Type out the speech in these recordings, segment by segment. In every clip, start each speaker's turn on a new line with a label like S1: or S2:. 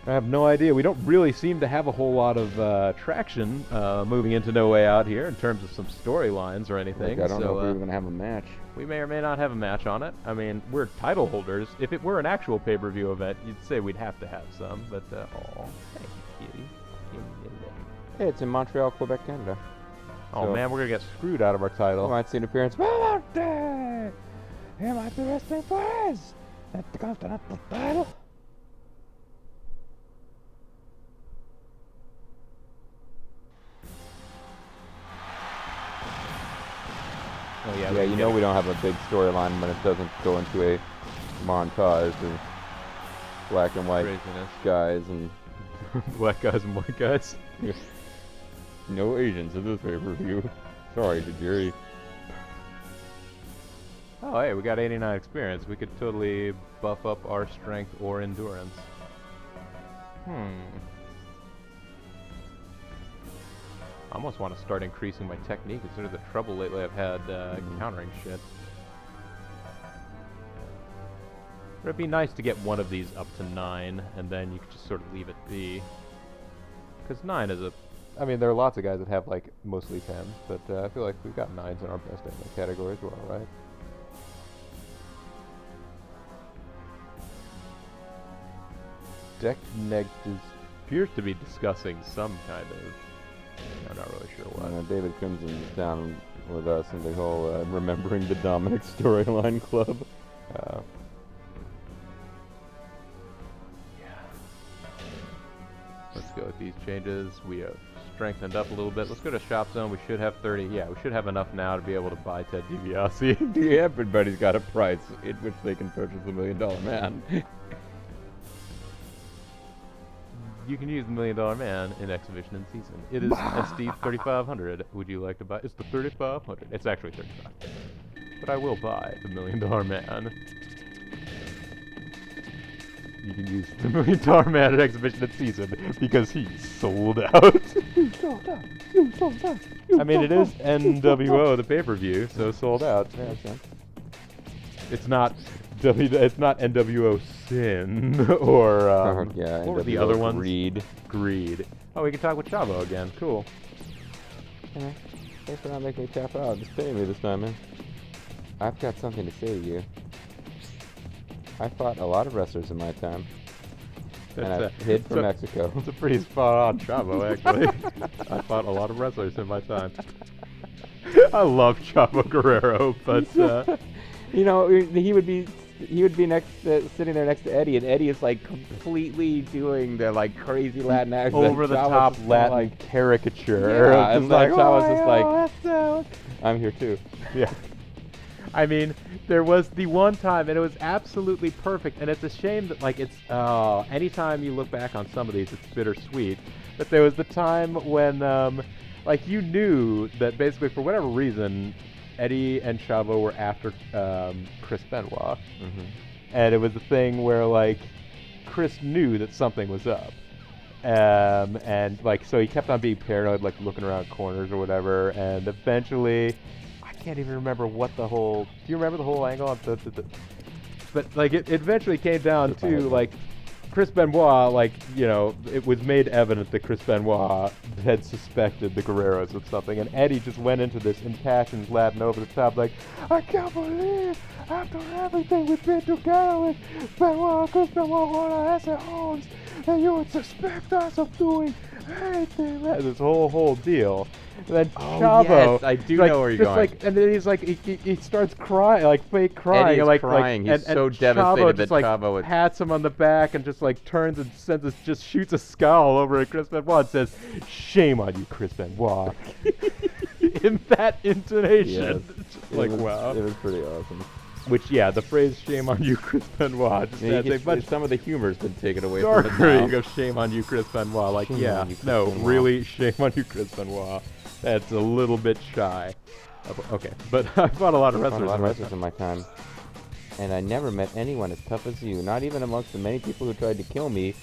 S1: I have no idea. We don't really seem to have a whole lot of traction moving into No Way Out here in terms of some storylines or anything.
S2: Like, I don't know if we're going to have a match.
S1: We may or may not have a match on it. I mean, we're title holders. If it were an actual pay-per-view event, you'd say we'd have to have some. But, thank you, kitty.
S2: Hey, it's in Montreal, Quebec, Canada.
S1: Oh, so, man, we're going to get screwed out of our title.
S2: You might see an appearance. Well, there! Here might be wrestling fans at the Continental title.
S1: Oh, yeah,
S2: you know we don't have a big storyline when it doesn't go into a montage of black and white
S1: craziness.
S2: Guys and
S1: black guys and white guys.
S2: No Asians in this pay-per-view. Sorry to Jerry.
S1: Oh, hey, we got 89 experience. We could totally buff up our strength or endurance. I almost want to start increasing my technique, considering the trouble lately I've had countering shit. But it'd be nice to get one of these up to 9, and then you could just sort of leave it be. Because 9 is a... I mean, there are lots of guys that have, like, mostly 10s, but I feel like we've got 9s in our best categories. We're alright. Deck Next appears to be discussing some kind of... I'm not really sure what.
S2: David Crimson is down with us in the whole Remembering the Dominic storyline club.
S1: Yeah. Let's go with these changes. We have strengthened up a little bit. Let's go to Shop Zone. We should have 30. Yeah, we should have enough now to be able to buy Ted DiBiase.
S2: Everybody's got a price at which they can purchase the $1 Million Man.
S1: You can use the $1 Million Man in exhibition in season. It is SD 3500. Would you like to buy? It's the 3500. It's actually 35. But I will buy the $1 Million Man. You can use the $1 Million Man at exhibition in season because he sold out.
S2: You sold out. You sold out.
S1: I mean, it is NWO the pay-per-view, so sold out.
S2: Yeah, that's right.
S1: It's not it's not NWO Sin or
S2: yeah,
S1: what were the other ones?
S2: Greed.
S1: Oh, we can talk with Chavo again. Cool.
S2: Thanks for not making me tap out. Just pay me this time, man. I've got something to say to you. I fought a lot of wrestlers in my time. And I hid from Mexico.
S1: It's a pretty spot-on Chavo, actually. I fought a lot of wrestlers in my time. I love Chavo Guerrero, but
S2: you know, he would be sitting there next to Eddie, and Eddie is like completely doing the like crazy Latin accent,
S1: over the top Latin like, caricature.
S2: Yeah, and like Chavo's just like, I'm here too.
S1: Yeah. I mean, there was the one time, and it was absolutely perfect, and it's a shame that, like, it's, anytime you look back on some of these, it's bittersweet, but there was the time when, like, you knew that basically, for whatever reason, Eddie and Chavo were after, Chris Benoit, and it was the thing where, like, Chris knew that something was up, and, like, so he kept on being paranoid, like, looking around corners or whatever, and eventually... I can't even remember what the whole... Do you remember the whole angle? But, like, it eventually came down to, like, Chris Benoit, like, you know, it was made evident that Chris Benoit had suspected the Guerreros of something, and Eddie just went into this impassioned Latin over the top, like, I can't believe after everything we've been together with Benoit, Chris Benoit, what asset owns, and you would suspect us of doing anything, this whole deal. And then Chavo,
S2: yes, I do
S1: like,
S2: know where you're going.
S1: Like, and then he's like, he starts crying, like fake crying.
S2: Eddie is
S1: like,
S2: crying.
S1: Like,
S2: he's so devastated that
S1: Chavo pats him on the back and just like turns and just shoots a scowl over at Chris Benoit and says, "Shame on you, Chris Benoit." In that intonation, just like wow,
S2: it was pretty awesome.
S1: Which, yeah, the phrase "shame on you, Chris Benoit" just adds a bunch.
S2: Some of the humor's been taken away
S1: darker.
S2: from it now.
S1: You go, "Shame on you, Chris Benoit." Like,
S2: shame
S1: yeah, no,
S2: Benoit.
S1: really, shame on you, Chris Benoit. That's a little bit shy. Okay, but I fought a lot of wrestlers
S2: in my time. And I never met anyone as tough as you, not even amongst the many people who tried to kill me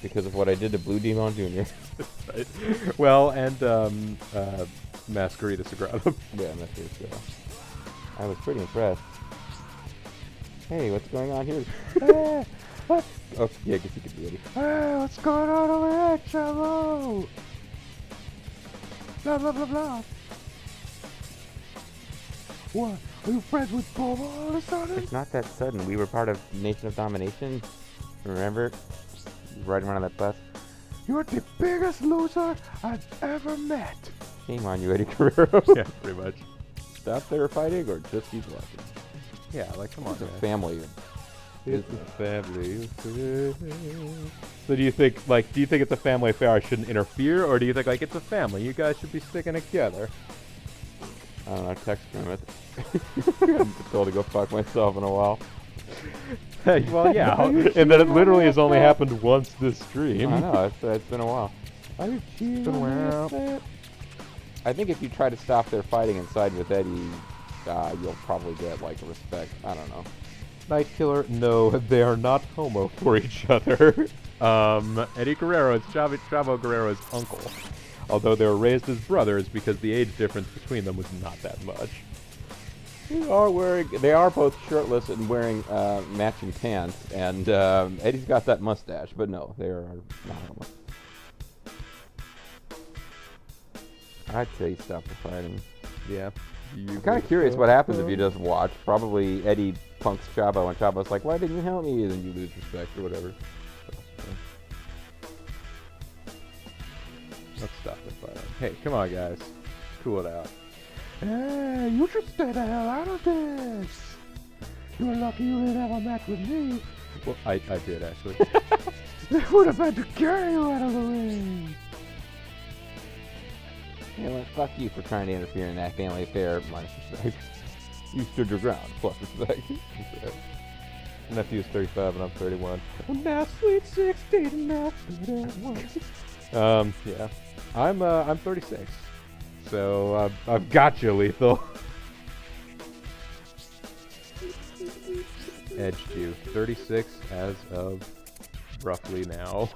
S2: because of what I did to Blue Demon Jr.
S1: Right. Well, and Masquerita Sagrada.
S2: Yeah, Masquerita Sagrada. I was pretty impressed. Hey, what's going on here? What? Oh, yeah, I guess you could be Eddie.
S1: Hey, what's going on over there, Chavo? Blah, blah, blah, blah. What? Are you friends with Boba all of a sudden?
S2: It's not that sudden. We were part of Nation of Domination. Remember? Riding around on that bus.
S1: You're the biggest loser I've ever met.
S2: Shame on you, Eddie Guerrero.
S1: Yeah, pretty much.
S2: Stop there fighting or just keep watching?
S1: Yeah, like, come on,
S2: It's a
S1: man.
S2: family.
S1: It's a family. So do you think it's a family affair, I shouldn't interfere, or do you think, like, it's a family, you guys should be sticking together?
S2: I don't know, text from it. I'm told to go fuck myself in a while.
S1: Well, yeah, and then it literally has only happened once this stream.
S2: I know, it's been a while.
S1: Are you cheating?
S2: I think if you try to stop their fighting inside with Eddie, you'll probably get, like, respect. I don't know.
S1: Night Killer, no, they are not homo for each other. Eddie Guerrero is Chavo Guerrero's uncle. Although they were raised as brothers because the age difference between them was not that much.
S2: They are both shirtless and wearing matching pants, and Eddie's got that mustache, but no, they are not homo. I'd say stop the fighting.
S1: Yeah.
S2: I'm kind of curious what happens if you just watch. Probably Eddie punks Chavo, and Chavo's like, "Why didn't you help me?" And then you lose respect or whatever.
S1: Let's stop the fighting. Hey, come on, guys. Cool it out. Hey, you should stay the hell out of this. You're lucky you didn't have a match with me. Well, I did, actually. They would have had to carry you out of the ring.
S2: Yeah, well, fuck you for trying to interfere in that family affair. Minus respect. You stood your ground. Plus respect.
S1: Nephew's 35 and I'm 31. Well, now sweet 16, now sweet 31. Yeah. I'm 36. So I've got you, Lethal. Edged you. 36 as of roughly now.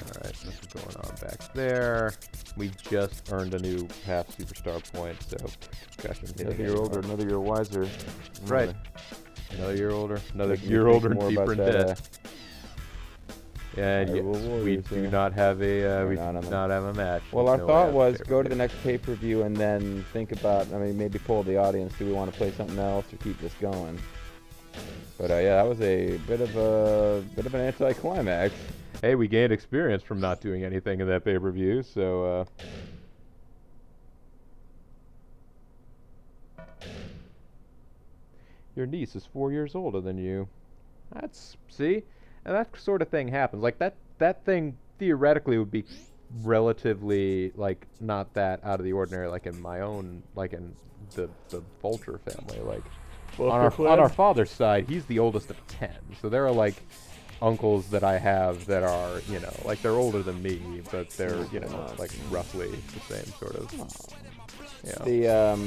S1: Alright, what's going on back there? We just earned a new half superstar point, so gosh,
S2: Another year older, another year wiser.
S1: Right. Another year older, another
S2: Make me
S1: year
S2: think
S1: older and
S2: more
S1: deeper in
S2: about that,
S1: debt. And yes, we do not have a match.
S2: Well, our
S1: No
S2: thought was
S1: pay-per-view.
S2: go to the next pay-per-view and then think about, maybe poll the audience. Do we want to play something else or keep this going? But yeah, that was a bit of an anticlimax.
S1: Hey, we gained experience from not doing anything in that pay-per-view, so your niece is 4 years older than you. See? And that sort of thing happens. Like, that thing theoretically would be relatively, like, not that out of the ordinary, like in my own, like in the Vulture family. Like, on our father's side, he's the oldest of 10. So there are, like, uncles that I have that are, like, they're older than me, but they're, like, roughly the same sort of,
S2: The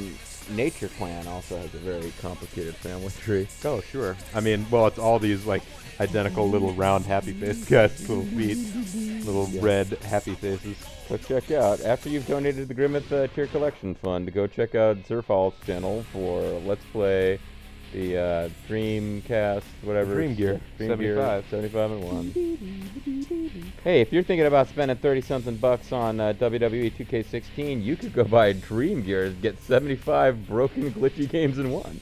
S2: Nature Clan also has a very complicated family tree.
S1: Oh, sure. I mean, well, it's all these, like, identical little round happy-faced guys, little feet, little red happy faces.
S2: Go check out, after you've donated to the Grimmeth Tier Collection Fund, go check out Zerfall's channel for Let's Play the Dreamcast, whatever.
S1: Dream Gear, 75.
S2: 75 and 1. Hey, if you're thinking about spending 30-something bucks on WWE 2K16, you could go buy Dream Gear and get 75 broken, glitchy games in one.